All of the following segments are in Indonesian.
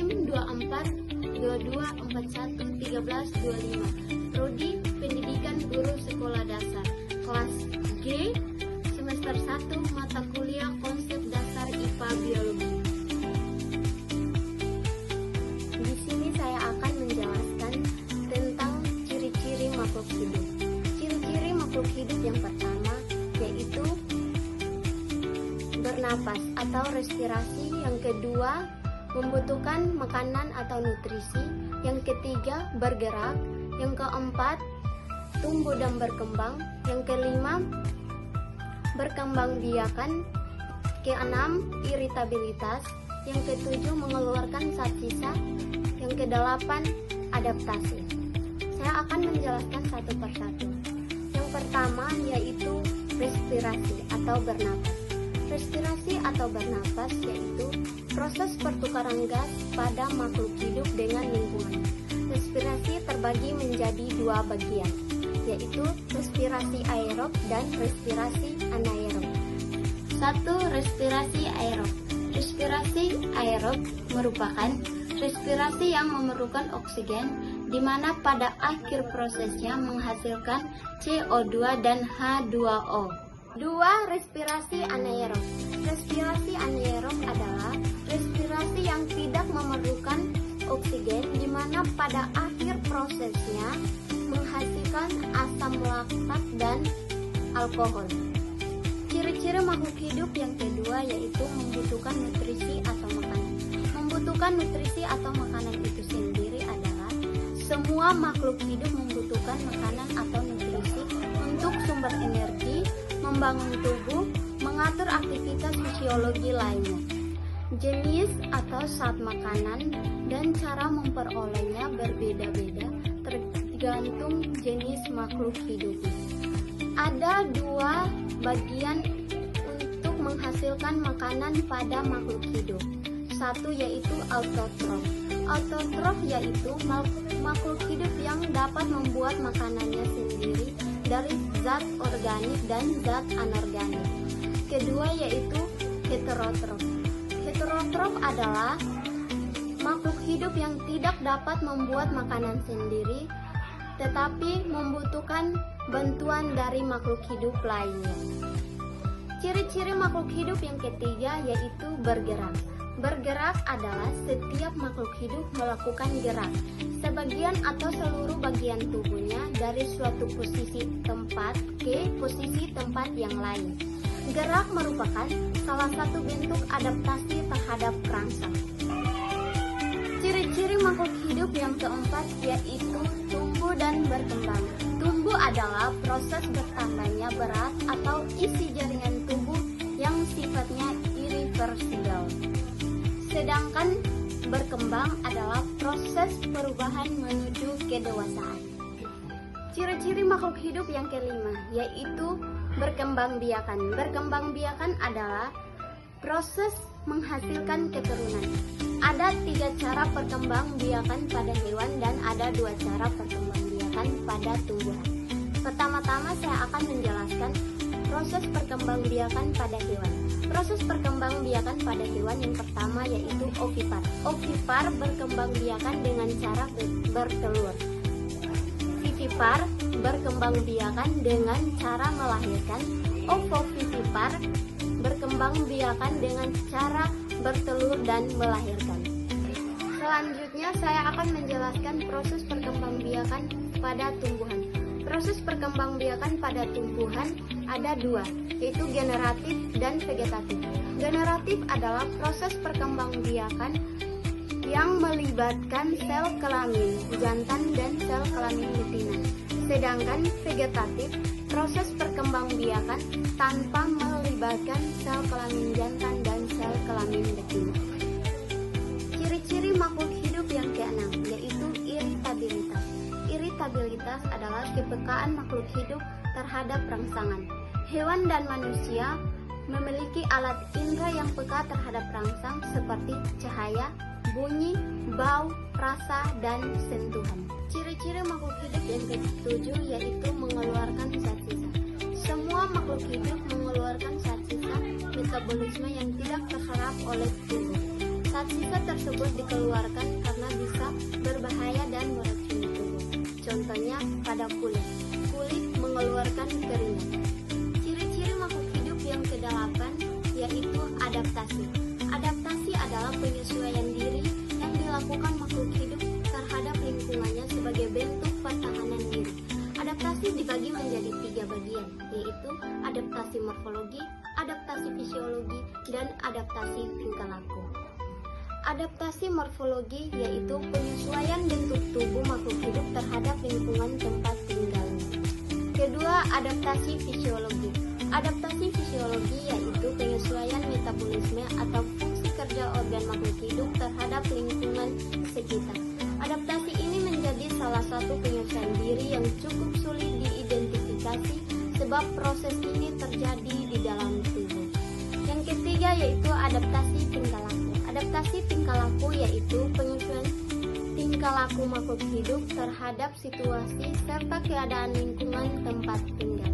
NIM 24 22 41 13 25. Prodi Pendidikan Guru Sekolah Dasar. Kelas G, semester 1, mata kuliah Konsep Dasar IPA Biologi. Di sini saya akan menjelaskan tentang ciri-ciri makhluk hidup. Ciri-ciri makhluk hidup yang pertama yaitu bernapas atau respirasi, yang kedua membutuhkan makanan atau nutrisi, yang ketiga bergerak, yang keempat tumbuh dan berkembang, yang kelima berkembang biakan, keenam iritabilitas, yang ketujuh mengeluarkan zat sisa, yang kedelapan adaptasi. Saya akan menjelaskan satu persatu. Yang pertama yaitu respirasi atau bernapas. Respirasi atau bernapas yaitu proses pertukaran gas pada makhluk hidup dengan lingkungan. Respirasi terbagi menjadi dua bagian, yaitu respirasi aerob dan respirasi anaerob. 1. Respirasi aerob. Respirasi aerob merupakan respirasi yang memerlukan oksigen, di mana pada akhir prosesnya menghasilkan CO2 dan H2O. 2. Respirasi anaerob. Respirasi anaerob adalah respirasi yang tidak memerlukan oksigen, di mana pada akhir prosesnya menghasilkan asam laktat dan alkohol. Ciri-ciri makhluk hidup yang kedua yaitu membutuhkan nutrisi atau makanan. Membutuhkan nutrisi atau makanan itu sendiri adalah semua makhluk hidup membutuhkan makanan atau nutrisi untuk sumber energi, membangun tubuh, mengatur aktivitas fisiologi lainnya. Jenis atau zat makanan dan cara memperolehnya berbeda-beda tergantung jenis makhluk hidup. Ada dua bagian untuk menghasilkan makanan pada makhluk hidup. Satu yaitu autotrof. Autotrof yaitu makhluk hidup yang dapat membuat makanannya sendiri dari zat organik dan zat anorganik. Kedua yaitu heterotrof. Heterotrof adalah makhluk hidup yang tidak dapat membuat makanan sendiri, tetapi membutuhkan bantuan dari makhluk hidup lainnya. Ciri-ciri makhluk hidup yang ketiga yaitu bergerak. Bergerak adalah setiap makhluk hidup melakukan gerak sebagian atau seluruh bagian tubuhnya dari suatu posisi tempat ke posisi tempat yang lain. Gerak merupakan salah satu bentuk adaptasi terhadap perangsang. Ciri-ciri makhluk hidup yang keempat yaitu tumbuh dan berkembang. Tumbuh adalah proses bertambahnya berat atau isi jaringan tubuh yang sifatnya irreversibel. Sedangkan berkembang adalah proses perubahan menuju kedewasaan. Ciri-ciri makhluk hidup yang kelima yaitu berkembang biakan. Berkembang biakan adalah proses menghasilkan keturunan. Ada 3 cara perkembang biakan pada hewan dan ada 2 cara perkembang biakan pada tumbuhan. Pertama-tama saya akan menjelaskan proses perkembang biakan pada hewan. Proses perkembang biakan pada hewan yang pertama yaitu ovipar. Ovipar berkembang biakan dengan cara bertelur. Vivipar berkembang biakan dengan cara melahirkan. Ovovivipar berkembang biakan dengan cara bertelur dan melahirkan. Selanjutnya saya akan menjelaskan proses perkembangbiakan pada tumbuhan. Proses perkembangbiakan pada tumbuhan ada 2, yaitu generatif dan vegetatif. Generatif adalah proses perkembangbiakan yang melibatkan sel kelamin jantan dan sel kelamin betina. Sedangkan vegetatif proses perkembangbiakan tanpa melibatkan sel kelamin jantan dan sel kelamin betina. Ciri-ciri makhluk hidup yang keenam yaitu iritabilitas. Iritabilitas adalah kepekaan makhluk hidup terhadap rangsangan. Hewan dan manusia memiliki alat indera yang peka terhadap rangsang seperti cahaya, bunyi, bau, rasa, dan sentuhan. Ciri-ciri makhluk hidup yang ketujuh yaitu mengeluarkan zat sisa. Semua makhluk hidup mengeluarkan zat sisa metabolisme yang tidak terserap oleh tubuh. Zat sisa tersebut dikeluarkan karena bisa berbahaya dan meracuni tubuh. Contohnya pada kulit. Kulit mengeluarkan keringat. Ciri-ciri makhluk hidup yang kedelapan yaitu adaptasi. Adaptasi adalah penyesuaian diri yang dilakukan makhluk hidup terhadap lingkungannya sebagai bentuk pertahanan diri. Adaptasi dibagi menjadi 3 bagian, yaitu adaptasi morfologi, adaptasi fisiologi, dan adaptasi tingkah laku. Adaptasi morfologi yaitu penyesuaian bentuk tubuh makhluk hidup terhadap lingkungan tempat tinggalnya. Kedua, adaptasi fisiologi. Adaptasi fisiologi yaitu penyesuaian metabolisme atau fungsi kerja organ makhluk hidup terhadap lingkungan sekitar. Adaptasi ini menjadi salah satu penyesuaian diri yang cukup sulit diidentifikasi sebab proses ini terjadi di dalam tubuh. Yang ketiga yaitu adaptasi tingkah laku. Adaptasi tingkah laku yaitu penyesuaian tingkah laku makhluk hidup terhadap situasi serta keadaan lingkungan tempat tinggal.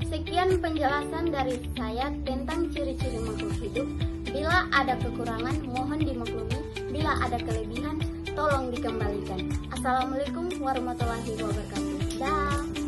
Sekian penjelasan dari saya tentang ciri-ciri makhluk hidup. Bila ada kekurangan, mohon dimaklumi. Bila ada kelebihan, tolong dikembalikan. Assalamualaikum warahmatullahi wabarakatuh. Dah.